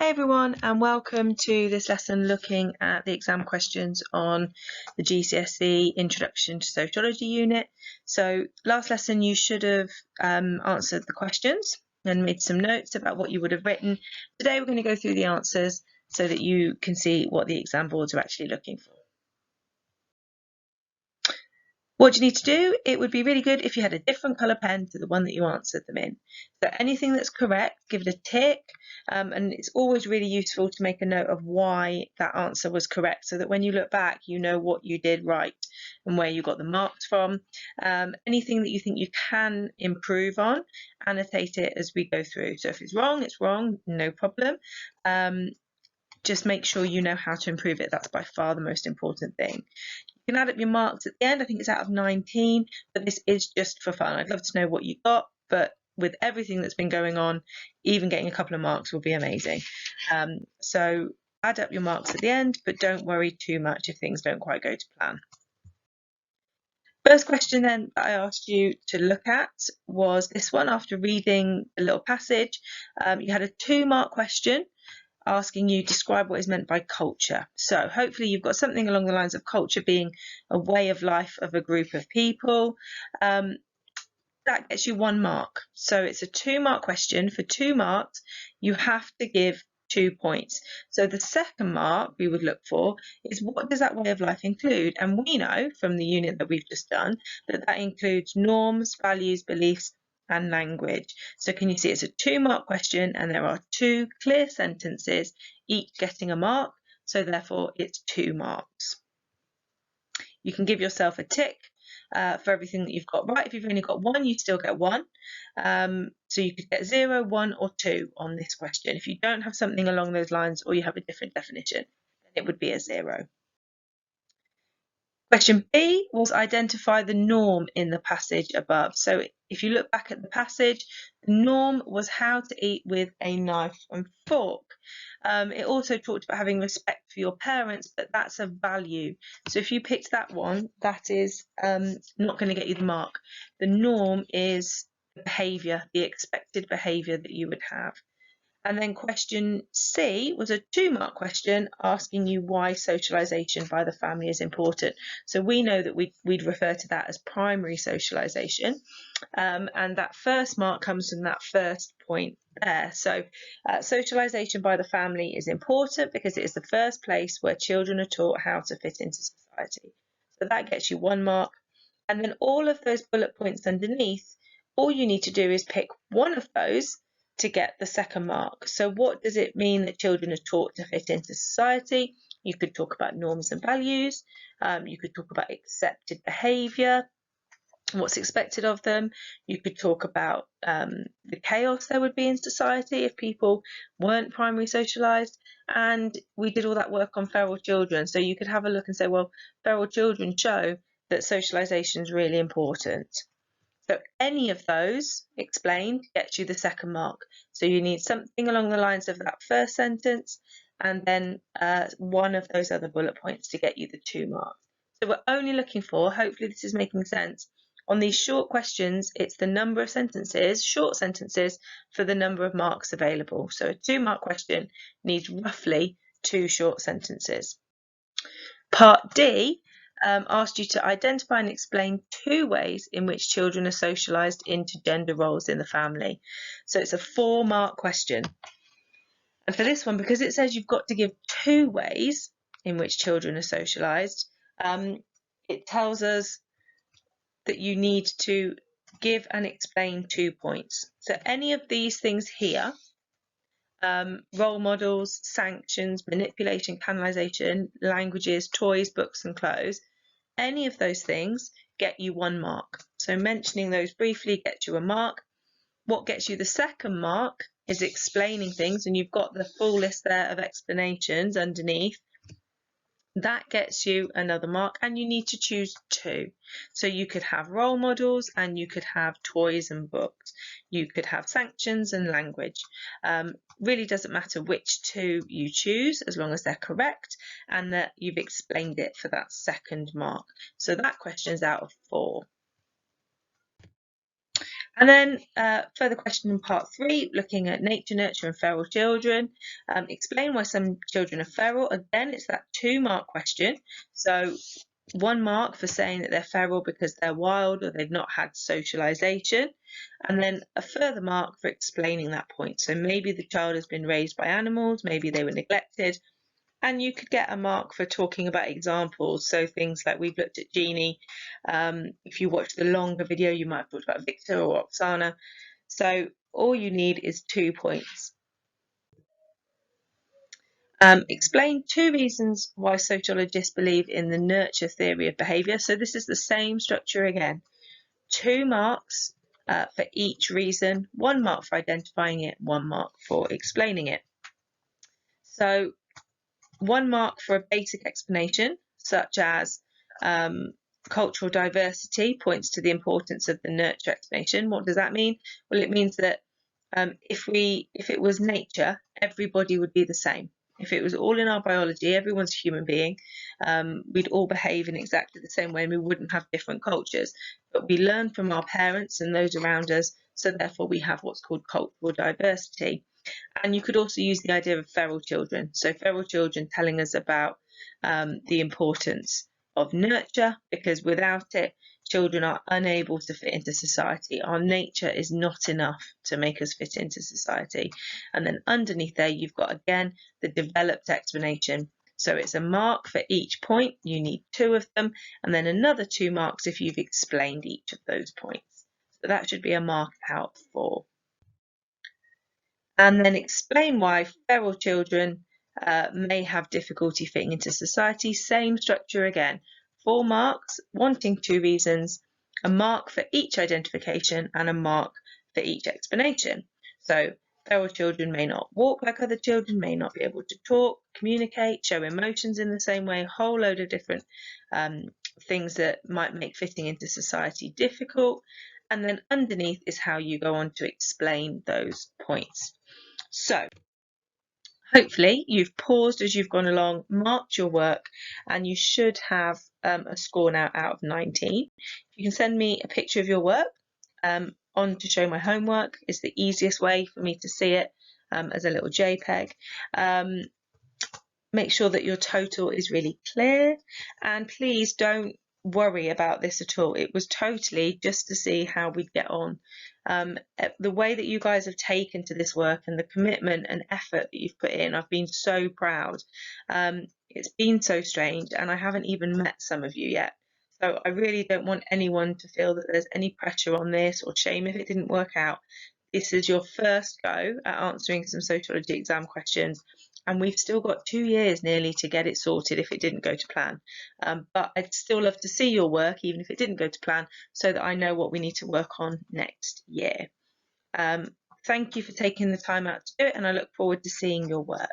Hey everyone, and welcome to this lesson looking at the exam questions on the GCSE Introduction to Sociology unit. So last lesson you should have answered the questions and made some notes about what you would have written. Today we're going to go through the answers so that you can see what the exam boards are actually looking for. What do you need to do? It would be really good if you had a different colour pen to the one that you answered them in. So anything that's correct, give it a tick, and it's always really useful to make a note of why that answer was correct so that when you look back, you know what you did right and where you got the marks from. Anything that you think you can improve on, annotate it as we go through. So if it's wrong, no problem. Just make sure you know how to improve it. That's by far the most important thing. You can add up your marks at the end. I think it's out of 19, but this is just for fun. I'd love to know what you got, but with everything that's been going on, even getting a couple of marks will be amazing. So add up your marks at the end, but don't worry too much if things don't quite go to plan. First question then that I asked you to look at was this one. After reading the little passage, you had a 2-mark question asking you describe what is meant by culture. So hopefully you've got something along the lines of culture being a way of life of a group of people. That gets you 1 mark. So it's a 2-mark question. For 2 marks, you have to give 2 points. So the second mark we would look for is what does that way of life include? And we know from the unit that we've just done that that includes norms, values, beliefs, and language. So can you see it's a 2-mark question and there are 2 clear sentences, each getting a mark, so therefore it's 2 marks. You can give yourself a tick for everything that you've got right. If you've only got 1, you still get 1. So you could get 0, 1 or 2 on this question. If you don't have something along those lines or you have a different definition, then it would be a 0. Question B was identify the norm in the passage above. So if you look back at the passage, the norm was how to eat with a knife and fork. It also talked about having respect for your parents, but that's a value. So if you picked that one, that is not going to get you the mark. The norm is behaviour, the expected behaviour that you would have. And then question C was a 2-mark question asking you why socialisation by the family is important. So we know that we'd refer to that as primary socialisation. And that first mark comes from that first point there. So socialisation by the family is important because it is the first place where children are taught how to fit into society. So that gets you 1 mark. And then all of those bullet points underneath, all you need to do is pick one of those to get the second mark. So what does it mean that children are taught to fit into society? You could talk about norms and values. You could talk about accepted behaviour, what's expected of them. You could talk about the chaos there would be in society if people weren't primary socialised. And we did all that work on feral children. So you could have a look and say, well, feral children show that socialisation is really important. So any of those explained gets you the second mark. So you need something along the lines of that first sentence and then one of those other bullet points to get you the 2 marks. So we're only looking for, hopefully this is making sense, on these short questions, it's the number of sentences, short sentences, for the number of marks available. So a 2-mark question needs roughly 2 short sentences. Part D asked you to identify and explain 2 ways in which children are socialised into gender roles in the family. So it's a 4-mark question. And for this one, because it says you've got to give 2 ways in which children are socialised, it tells us that you need to give and explain 2 points. So any of these things here, role models, sanctions, manipulation, canalisation, languages, toys, books and clothes, any of those things get you 1 mark. So mentioning those briefly gets you a mark. What gets you the second mark is explaining things, and you've got the full list there of explanations underneath. That gets you another mark, and you need to choose 2. So you could have role models and you could have toys and books. You could have sanctions and language. Really doesn't matter which 2 you choose as long as they're correct and that you've explained it for that second mark. So that question is out of 4. And then further question in part 3, looking at nature, nurture and feral children. Explain why some children are feral. Again, it's that 2-mark question. So 1 mark for saying that they're feral because they're wild or they've not had socialisation, and then a further mark for explaining that point. So maybe the child has been raised by animals, maybe they were neglected, and you could get a mark for talking about examples. So things like we've looked at Jeannie. If you watch the longer video, you might have talked about Victor or Oksana. So all you need is 2 points. Explain 2 reasons why sociologists believe in the nurture theory of behaviour. So this is the same structure again. 2 marks for each reason, 1 mark for identifying it, 1 mark for explaining it. So 1 mark for a basic explanation, such as cultural diversity points to the importance of the nurture explanation. What does that mean? Well, it means that if it was nature, everybody would be the same. If it was all in our biology, everyone's a human being, we'd all behave in exactly the same way and we wouldn't have different cultures. But we learn from our parents and those around us, so therefore we have what's called cultural diversity. And you could also use the idea of feral children. So feral children telling us about the importance of nurture, because without it, children are unable to fit into society. Our nature is not enough to make us fit into society. And then underneath there, you've got, again, the developed explanation. So it's a mark for each point. You need 2 of them, and then another 2 marks if you've explained each of those points. So that should be a mark out of 4. And then explain why feral children may have difficulty fitting into society. Same structure again. 4 marks, wanting 2 reasons, a mark for each identification and a mark for each explanation. So feral children may not walk like other children, may not be able to talk, communicate, show emotions in the same way, a whole load of different things that might make fitting into society difficult. And then underneath is how you go on to explain those points. So hopefully you've paused as you've gone along, marked your work, and you should have a score now out of 19. You can send me a picture of your work on to show my homework. Is the easiest way for me to see it as a little JPEG. Make sure that your total is really clear, and please don't worry about this at all. It was totally just to see how we'd get on. The way that you guys have taken to this work and the commitment and effort that you've put in, I've been so proud. It's been so strange, and I haven't even met some of you yet. So I really don't want anyone to feel that there's any pressure on this or shame if it didn't work out. This is your first go at answering some sociology exam questions, and we've still got 2 years nearly to get it sorted if it didn't go to plan. But I'd still love to see your work, even if it didn't go to plan, so that I know what we need to work on next year. Thank you for taking the time out to do it, and I look forward to seeing your work.